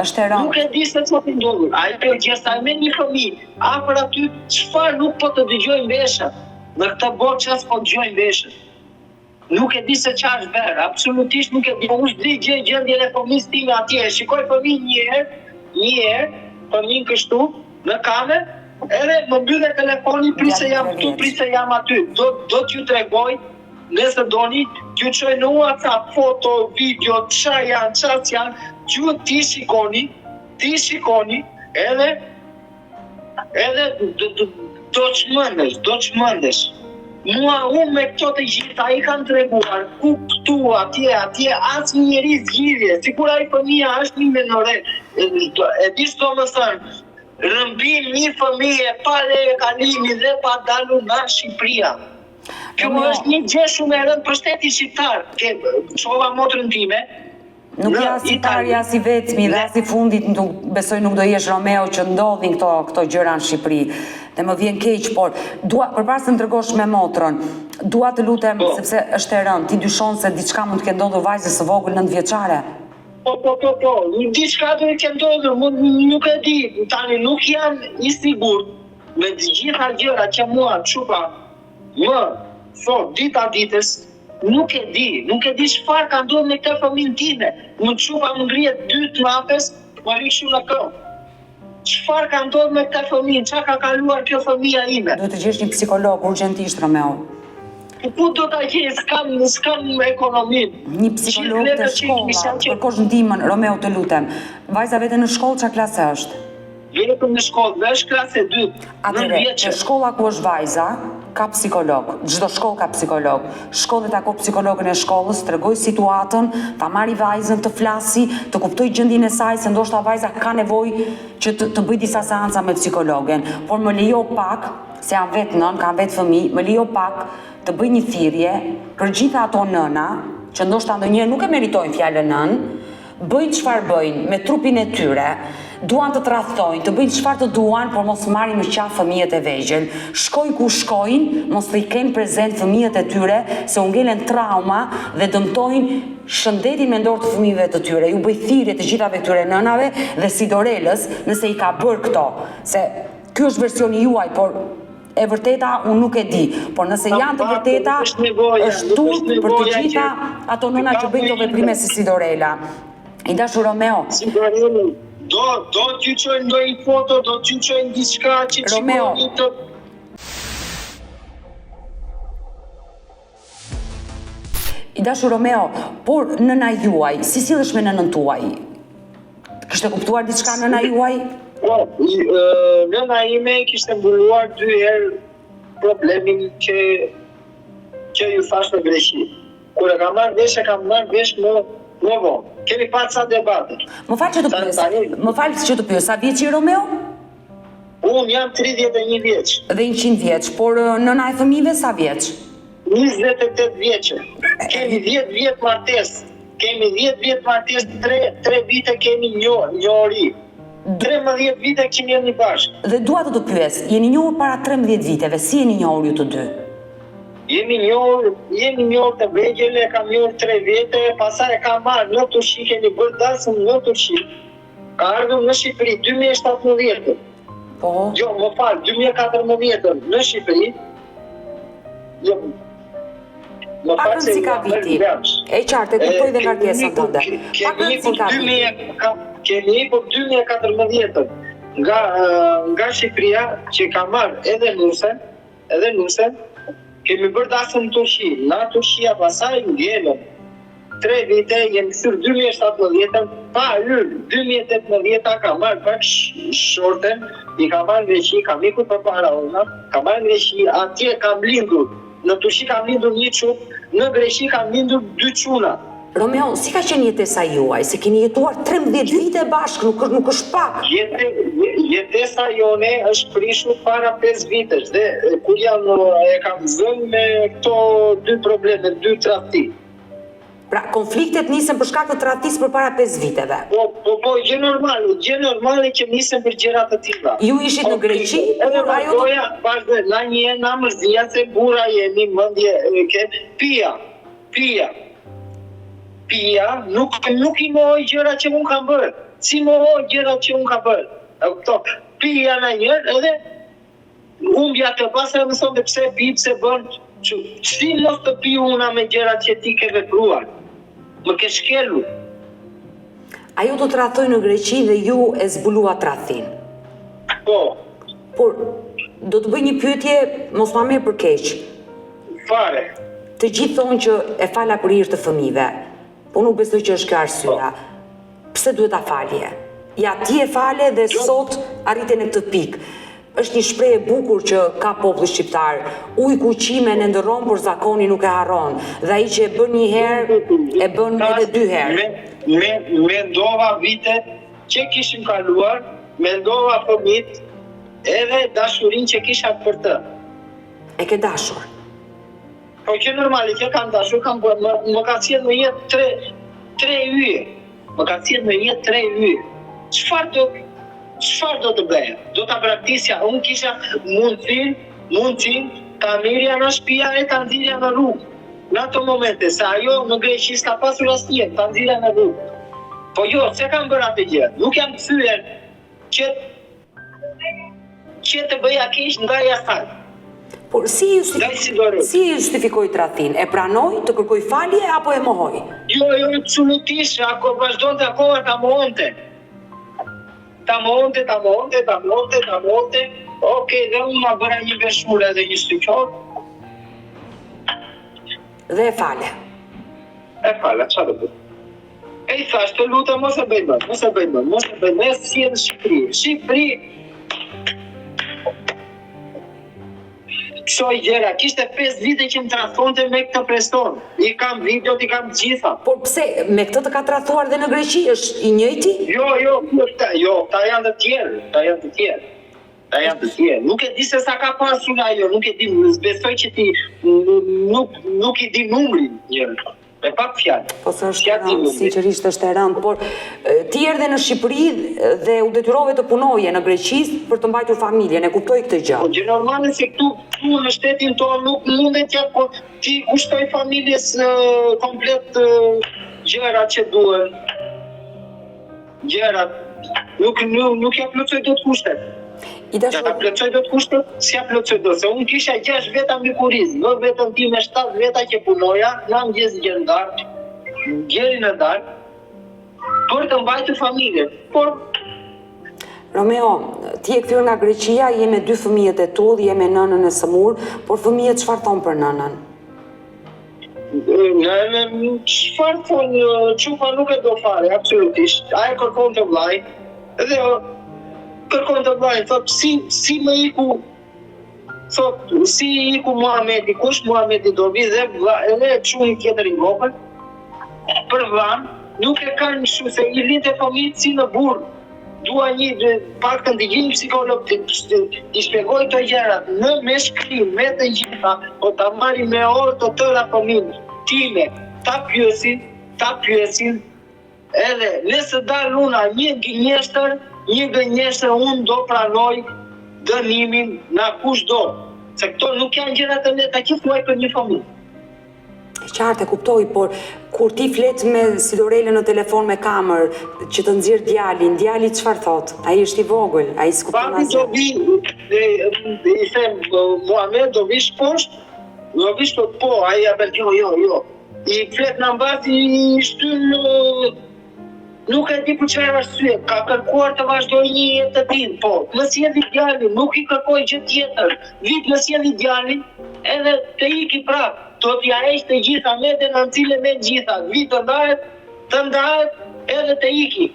Është e rëndë. Nuk e di se çfarë ka ndodhur. Ai po gjesta me një fëmijë, afër aty, çfarë nuk po të dëgjojnë veshët. Në këtë botë çfarë po dëgjojnë veshët. Nuk e di se çfarë është bërë, absolutisht nuk e di. Unë di gjendjen e fëmijës time atje. Shikoj fëmijën një herë, fëmijën kështu në kamer, edhe më mbyllë telefoni, prisë jam këtu, prisë jam aty. Do t'ju tregoj, nëse doni, t'ju çoj në WhatsApp foto, video, çfarë janë, ju ti shikoni, edhe do çmendesh. Unë me këto të gjitha i kanë treguar, ku këtu, atje, asnjë njeri zgjidhje, sikur ai fëmia është një menore. E di ç'do më thënë, rëmbim një fëmijë pa leje kalimi dhe pa dalur nga Shqipëria. Kjo është një gjë shumë e rëndë për shtetin shqiptar. Çova motrën time. Nuk ja si parja, si vetmi dhe si fundit, besoj nuk do jesh Romeo që ndodhin këto gjëra në Shqipëri. Dhe më vjen keq, por përpara se më tregosh me motrën, dua të lutem, sepse është e rëndë, ti dyshon se diçka mund të ketë ndodhur vajzës së vogël 9 vjeçare? Po, diçka do të ketë ndodhur, nuk e di, tani nuk jam i sigurt me të gjitha gjërat që mua çupa më thot dita ditës, nuk e di çfarë ka ndodhur me këtë fëmijën time. Më çupa më ngrihet 2 natës, më rishu në këmbë. Çfarë ka ndodhur me këtë fëmijë? Çka ka kaluar kjo fëmia ime? Duhet të gjesh një psikolog urgjentisht, Romeo. Ku do ta gjej? S'kam ekonominë. Një psikolog të shkolla, kërkosh ndihmën, Romeo, të lutem. Vajza vete në shkollë, çfarë klase është? Vetëm në shkollë, është klase 2. Atëre, në shkolla ku është vajza, ka psikolog, çdo shkollë ka psikolog. Shko dhe tako psikologën e shkollës, tregoj situatën, ta marri vajzën të flasi, të kuptoj gjendjen e saj, se ndoshta vajza ka nevojë që të bëj disa seanca me psikologen, por më lejo pak, se jam vetë nën, kam vetë fëmijë, më lejo pak të bëj një thirrje për gjitha ato nëna që ndoshta ndonjëherë nuk e meritojnë fjalën nën, bëjnë çfarë bëjnë me trupin e tyre, duan të tradhtojnë, të bëjnë çfarë të duan, por mos marrin në qafë fëmijët e vegjël. Shkojnë ku shkojnë, mos të i kenë prezent fëmijët e tyre, se u ngelen trauma dhe dëmtojnë shëndetin mendor të fëmijëve të tyre. Ju bëj thirrje të gjithave këtyre nënave dhe si Dorelës, nëse i ka bërë këto, se ky është versioni juaj, por e vërteta unë nuk e di, por nëse janë të vërteta, është turp për të gjitha ato nëna që bëjnë këto veprime si Dorela. I dashur Romeo. Si Dorela, do t'ju çojnë ndonjë foto, do t'ju çojnë diçka që Romeo. I dashur Romeo, por nëna juaj, si sillesh me nënën tuaj? Kishte kuptuar diçka nëna juaj? Po, nëna ime kishte mbuluar 2 herë problemin që ju thash në Greqi. Kur e kam marrë vesh më vonë. Kemi pasur sa debate. Më fal që të pyes, sa vjeç je Romeo? Unë jam 31 vjeç. Dhe 100 vjeç, por nëna e fëmijëve sa vjeç? 28 vjeçë. Kemi 10 vjet martesë. kemi 10 vjet martesë, 3 vite kemi njohuri. 13 vite që jemi bashkë. Dhe dua të pyes, jeni njohur para 13 viteve, si jeni njohur ju të dy? Jemi njohur të vegjël, kam njohur 3 vite, pastaj e kam marrë në Turqi, kemi bërë dasëm në Turqi. Ka ardhur në Shqipëri 2017. Po. Jo, më fal, 2014 në Shqipëri. Jo. Pak si ka viti. E qartë, e kuptoj dhe ngarkesën tënde. Pak si ka viti. Kemi ikur 2014 nga Shqipëria, që ka marrë edhe nuse, kemi bërë dasëm në Turqi. Na Turqia pasaj ngjelëm. 3 vite, jemi kthyer 2017, pa hyrë 2018 ka marrë pak shorten, i ka marrë në Greqi, kam ikur përpara ona, ka marrë në Greqi, atje kam lindur. Në Turqi kam lindur 1 çuk, në Greqi kam lindur 2 çuna. Romeo, si ka qenë jetesa juaj? Se keni jetuar 13 vite bashkë, nuk është pak. Jetesa jone është prishur para 5 vitesh dhe kur e kam zënë me këto 2 probleme, 2 tradhti. Pra, konfliktet nisen për shkak të tradhtisë përpara 5 viteve. Po, gjë normale që nisen për gjëra të tilla. Ju ishit në Greqi, edhe vazhdoja, na mërzia se burra jemi, mendje ke pia, nuk i mohoj gjëra që unë kam bërë. Si mohoj gjëra që unë kam bërë. Pia në njërë edhe humbja të pasë e mëson dhe pse pi, pse bën. Si mos të pi una me gjëra që ti ke vepruar. Më ke shkelu. Ajo do të tradhtoj në Greqi dhe ju e zbulua tradhtin. Po. Por, do të bëj një pyetje mos ma merr për keq. Fare. Të gjithë thonë që e fala për hir të fëmijëve. Po nuk besoj që është kjo arsyeja. Pse duhet ta falje? Ja, ti e fale dhe sot arrite në këtë pikë. Është një shprehje e bukur që ka populli shqiptar. Ujë ku qime në ndërron, por zakoni nuk e harron. Dhe ai që e bën një herë, e bën edhe 2 herë. Mendova vitet që kishim kaluar, mendova fëmijët, edhe dashurinë që kisha për të. E ke dashur? Po që normali që kam dashur, më ka sjellë në jetë 3 yje. Më ka sjellë në jetë 3 yje. Çfarë do të bëja? Do ta praktisja. Unë kisha mundësin ta mirja në shtëpia e ta nxirja në rrugë. Në ato momente, se ajo në Greqi s'ka pasur asnjë, ta nxirja në rrugë. Po jo, se kam bërë atë gjë. Nuk jam kthyer që të bëja keq ndaj asaj. Por si e justifikoi tradhtin? E pranoi, të kërkoi falje apo e mohoi? Jo, absolutisht, ako vazhdonte akoma ta mohonte. Ta mohonte. Okej, dhe unë ma bëra një veshmure dhe një styqor. Dhe e fale. Çfarë do bëj? E i thash, të lutem mos e bëj më, e si në Shqipëri. Qoj gjera, kishte 5 vite që më tradhtonte me këtë person. I kam videot, i kam gjitha. Por pse, me këtë të ka tradhtuar dhe në Greqi, është i njëjti? Jo, ta janë të tjerë. Nuk e di se sa ka pasur ajo, nuk e di, besoj që ti nuk i di numrin njërë. Me pak fjalë. Po së është rëndë, sinqerisht është e rëndë, por ti erdhe në Shqipëri dhe u detyrove të punoje në Greqi për të mbajtur familjen, e kuptoj këtë gjë. Po gjë normale se këtu në shtetin tonë nuk mundet që ti kushtoj familjes komplet gjërat që duhen. Nuk ja plotësoj dot kushtet. Ja plotësoj dot kushtet, si ja plotësoj dot, se unë kisha 6 veta mbykurrizë, në vetën time 7 veta që punoja, në mëngjes gjendar, djeli në darkë, për të mbajtur familjen. Por Romeo, ti e kthyer nga Greqia, je me 2 fëmijët e tu, je me nënën e sëmur, por fëmijët çfarë thon për nënën? Nënën, çfarë thon, çupa nuk e do fare, absolutisht. Ai kërkon të vllai, dhe kërkon të vllai, thot si më iku, thot si iku Muhamedi, kush Muhamedi do vi dhe edhe çuni tjetër i vogël, për vllain, nuk e kanë kështu se i lindë fëmijët si në burr. Dua një pak të ndihmë psikolog të shpjegoj të gjërat me shkrim, me të gjitha, po ta marri me orë të tëra fëmijën time, ta pyesi ta pyesin, edhe nëse dal una një gënjeshtër unë do pranoj dënimin na kush do. Se këto nuk janë gjëra të lehta që thuaj për një fëmijë. Qartë, e kuptoj, por kur ti flet me Sidorelën në telefon me kamër, që të nxjerr djali çfarë thot? Ai është i vogël, ai s'kupton Papi do vi, i them, Muhamet do vish poshtë, do vish po, ai ja bel jo. I flet në mbas i shtyn, nuk e di për çfarë arsye, ka kërkuar të vazhdoj një jetë të tillë, po, më sjelli djalin, nuk i kërkoj gjë tjetër. Vit më sjelli djalin, edhe të iki prap. Do t'ja heq të gjitha me denancile me gjitha. Vit të ndahet edhe të iki.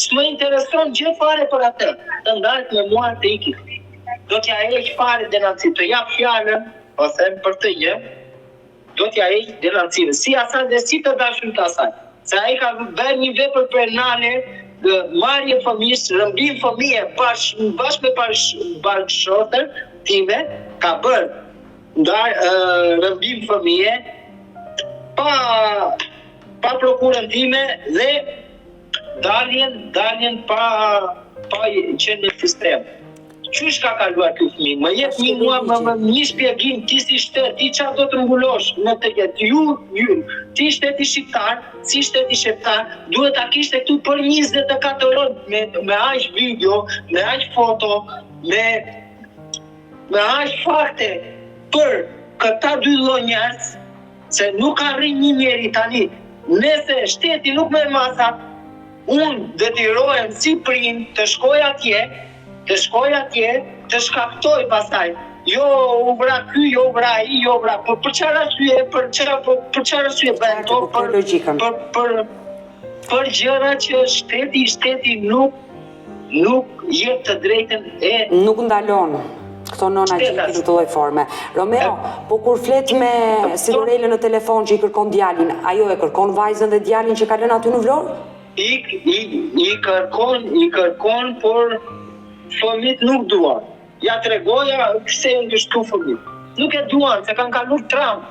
S'më intereson gjë fare për atë. Të ndahet me mua të iki. Do t'ja heq fare denancile. Të jap fjalën, po them për të gjë, do t'ja heq denancile. Si asaj dhe si të dashur të asaj. Se ai ka bërë një vepër penale, marrje fëmijës, rëmbim fëmijë bashkë me bashkëshortën time, ka bërë rëmbim fëmije pa prokurën time dhe daljen pa qenë në sistem. Qysh ka kaluar ky fëmijë? Më jep një shpjegim, ti si shtet, ti çfarë do të mbullosh në të jetë. Ju, ti shteti shqiptar, si shteti shqiptar, duhet ta kishte këtu për 24 orë me aq video, me aq foto, me aq fakte. Për këta dy lloj njerëz, se nuk arrin një njeri tani, nëse shteti nuk merr masa, unë detyrohem si prind të shkoj atje, të shkaktoj pastaj. Jo u vra ky, jo u vra ai, jo u vra. Për çfarë arsye? Për çfarë arsye bën to? Për gjëra që shteti nuk jep të drejtën e nuk ndalon. Këto nëna gjithë në të lloj forme. Romeo, po kur flet me Sidorelën në telefon që i kërkon djalin, ajo e kërkon vajzën dhe djalin që ka lënë aty në Vlorë? I kërkon, por fëmijët nuk duan. Ja tregoja pse janë dështu fëmijët. Nuk e duan, se kanë kaluar Trump.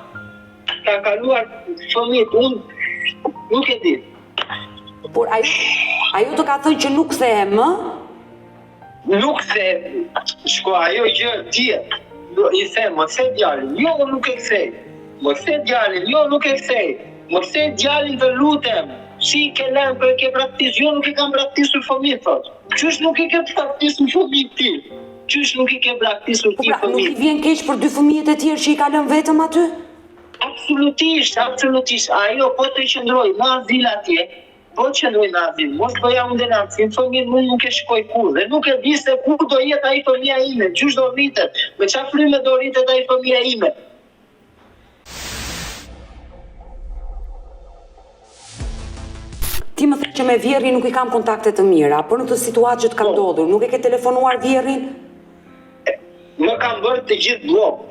Kanë kaluar fëmijët, unë nuk e di. Por ajo të ka thënë që nuk kthehem, më? Nuk se, ajo gjë tjetë, i them, më kthe djalin, jo nuk e kthej, më kthe djalin, jo nuk e kthej, më kthe djalin të lutem, si ke lënë për ke praktis, jo nuk i kam praktisur fëmijë, thot. Qysh nuk i ke praktisur fëmijë ti? Qysh nuk i ke praktisur ti fëmijë? Nuk i vjen keq për dy fëmijët e tjerë që i ka lënë vetëm aty? Absolutisht, ajo po të qëndroj në azil atje, po qëndroj në azil, mos doja unë denancin, fëmijën mund nuk e shkoj kur, dhe nuk e di se kur do jetë ai fëmija ime, qysh do rritet, me qa fryme do rritet ai fëmija ime. Ti më the që me Vjerrin nuk i kam kontakte të mira, por në këtë situatë që të kam ndodhur, nuk e ke telefonuar Vjerrin? Më kam bërë të gjithë blok,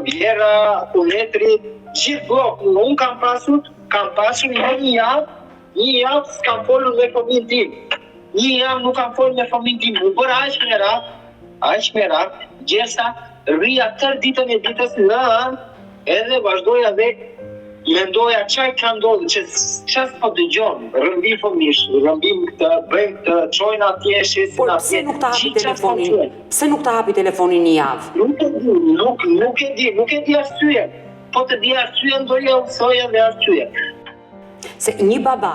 Vjera, Kunetri, gjithë blok, unë kam pasur një javë s'kam folur me fëmijën tim. Një javë nuk kam folur me fëmijën tim. U bërë aq merak, gjesa, rria tërë ditën e ditës në anë, edhe vazhdoja dhe mendoja çaj ka ndodhur, çfarë s'po dëgjon, rëmbim fëmijësh, rëmbim të bëjmë të çojnë atje, shesin atje. Por pse nuk ta hapi telefonin? Pse nuk ta hapi telefonin një javë? Nuk e di arsye. Po të di arsye ndoja u thoja dhe arsye. Se një baba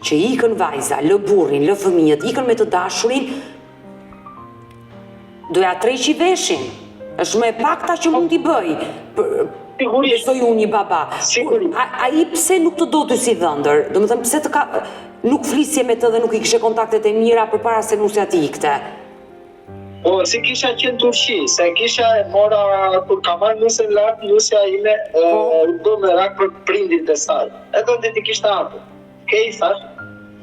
që ikën vajza, lë burrin, lë fëmijët, ikën me të dashurin, doja treqi veshin. Është më e pakta që mund t'i bëj. Besoj unë një baba. Ai pse nuk të do ty si dhëndër? Do më thëmë pse nuk flisje me të dhe nuk i kishe kontaktet e mira përpara se nusja ti ikte? Po, si kisha qenë Turqi, se kisha mora, kur ka marrë nusën lartë, nusja ime do me rak për prindin të saj. Eto dhe ti kishta atë. Kej, thash,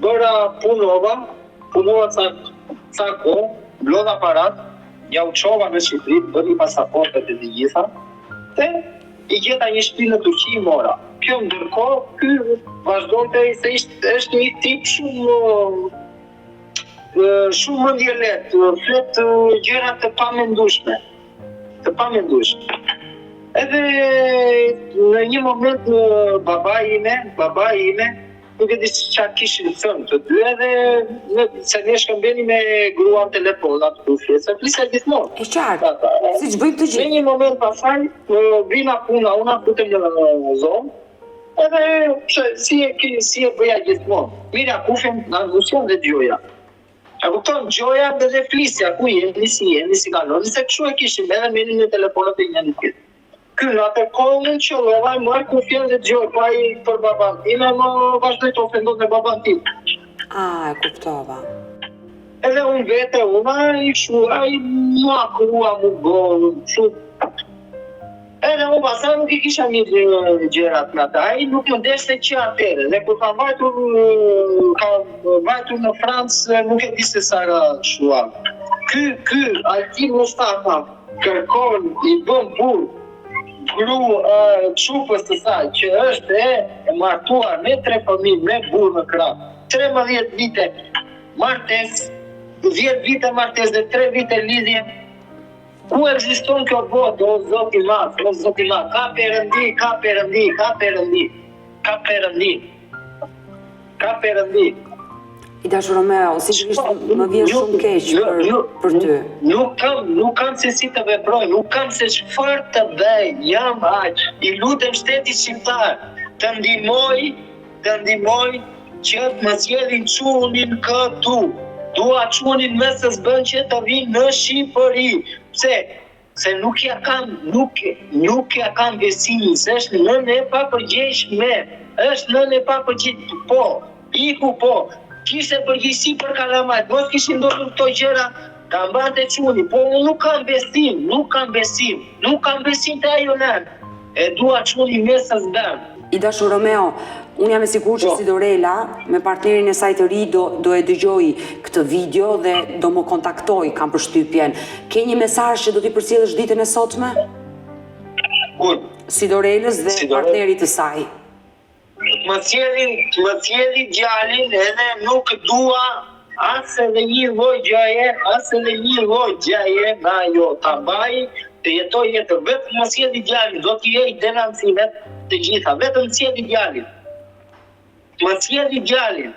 bëra punova ca kohë, blodha parat, ja u qova në Shqipëri, bëri pasaportet e të gjitha, dhe i gjeta një shtëpi në Turqi i mora. Kjo ndërkohë, ky vazhdonte se është një tip shumë më ndjelet, flet gjëra të pamendueshme. Edhe në një moment baba ime, nuk e di çka kishin thënë të dy, edhe se ne shkëmbeni me gruan telefon atë kufje, se flisja gjithmonë. E qartë, siç bëjmë të gjithë. Në një moment pasaj, vina puna, una futem në zonë, edhe si e bëja gjithmonë. Mira kufjen në angusion dhe gjoja. A kupton, gjoja dhe flisja, ku jeni, si kalon, se kështu e kishim, edhe menin në telefonat e një tjetër. Kënë atë kohën që lova, marrë kufjen dhe gjoj, pa i për baban tim, më vazhdoj të ofendot me baban tim. E kuptova. Edhe unë vete, i mua krua, mu gollë, Edhe unë pasaj nuk i kisha një gjerat me ata, nuk më deshte që atere, dhe kur ka vajtur në Francë, nuk e di se sa ka shuar. Ky, Altin Mustafa, kërkon, i bën burë, gru qupës të saj, që është e martuar me 3 fëmijë, me burë në krah. 13 vite martes, 10 vite martes dhe 3 vite lidhje. Ku ekziston kjo botë, o zoti madh, ka perëndi. I dashur Romeo, sigurisht më vjen shumë keq për ty. Nuk kam se si të veproj, nuk kam se çfarë të bëj, jam aq. I lutem shtetit shqiptar të ndihmoj që të më sjellin çunin këtu. Dua çunin me se s'bën që të vinë në Shqipëri. Pse? Se nuk ja kam besimin, se është nënë e papërgjegjshme. Po. Kishte përgjegjësi për kalamajt, mos kishin ndodhur këto gjëra, ta mbante çuni, po unë nuk kam besim te ajo nën. E dua çunin me se s'bën. I dashur Romeo, unë jam e sigurt që Sidorela me partnerin e saj të ri do e dëgjoj këtë video dhe do më kontaktoj, kam përshtypjen. Ke një mesazh që do t'i përcjellësh ditën e sotme? Sidorelës dhe partnerit të saj. Më sjeli djalin edhe nuk dua as edhe një lloj gjaje nga ajo ta mbaj të jetoj jetën. Vetëm më sjeli djalin, do t'i jej denancimet të gjitha, vetëm sjeli djalin. Më sjeli djalin.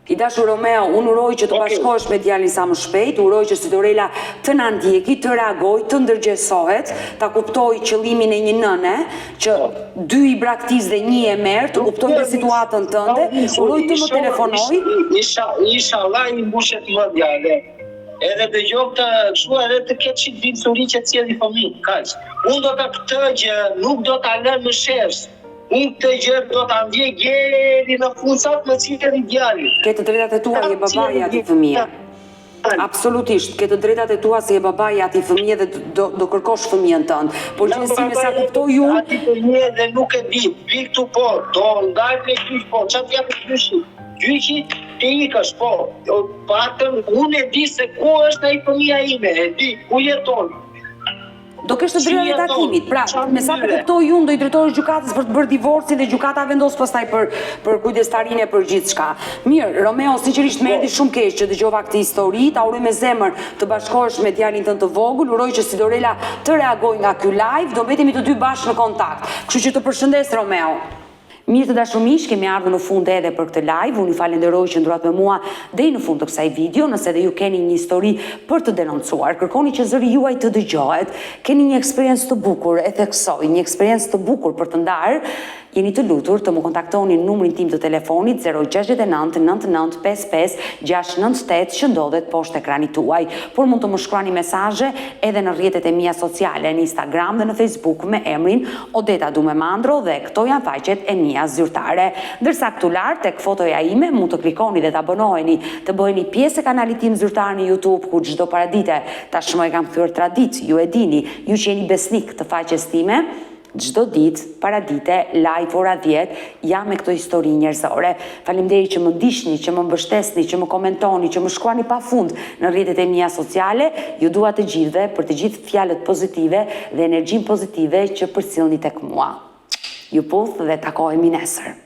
I dashur Romeo, unë uroj që të bashkohesh me djalin sa më shpejt, uroj që Sidorela të na ndjeki, të reagoj, të ndërgjegjësohet, ta kuptoj qëllimin e një nëne, që 2 i braktis dhe 1 e merr, të kuptojë situatën tënde, uroj të më telefonoj. Inshallah i mbushet mendja edhe dëgjoj të kështu edhe të ketë çik dinsuri që të sjellë fëmijë, kaq. Unë do ta këtë gjë, nuk do ta lë në shesh. Unë të gjërë do të ndje gjeri në fundsat më cilë një djali. Ke të drejtat e tua, je babaja ati fëmija. Absolutisht, ke të drejtat e tua se je babaja ati fëmija dhe do kërkosh fëmijën tënë. Por që si me sa kuptoj unë... Ati fëmija dhe nuk e di, piktu po, do ndajt me gjyq po, qatë ja për gjyqi? Gjyqi të ikësh po, patëm, unë e di se ku është e i fëmija ime, e di, ku jeton. Do kështë të drejtë e takimit, pra, me sa të kuptoj unë do i drejtohesh gjykatës për të bërë divorci dhe gjykata vendos pastaj për kujdestarinë e për gjithçka. Mirë, Romeo, sinqerisht më erdhi shumë keq që dëgjova këtë histori, ta uroj me zemër të bashkohesh me djalin tënd të vogël, uroj që Sidorela të reagojë nga ky live, do mbetemi të dy bashkë në kontakt. Kështu që të përshëndes Romeo. Mirë të dashur miq, kemi ardhur në fund edhe për këtë live. Unë ju falenderoj që ndruat me mua deri në fund të kësaj video. Nëse edhe ju keni një histori për të denoncuar, kërkoni që zëri juaj të dëgjohet. Keni një eksperiencë të bukur, e theksoj, një eksperiencë të bukur për të ndarë, jeni të lutur të më kontaktoni në numrin tim të telefonit 069 99 55 698 që ndodhet poshtë ekranit tuaj. Por mund të më shkruani mesazhe edhe në rrjetet e mia sociale, në Instagram dhe në Facebook me emrin Odeta Dumemandro dhe këto janë faqet e mia zyrtare. Ndërsa këtu lart tek fotoja ime mund të klikoni dhe të abonoheni, të bëheni pjesë e kanalit tim zyrtar në YouTube ku çdo paradite tashmë e kam thyer tradit, ju e dini, ju që jeni besnik të faqes time. Çdo ditë, paradite, live ora 10, jam me këto histori njerëzore. Faleminderit që më ndiqni, që më mbështesni, që më komentoni, që më shkruani pafund në rrjetet e mia sociale. Ju dua të gjithëve për të gjithë fjalët pozitive dhe energjinë pozitive që përcjellni tek mua. Ju puth dhe takohemi nesër.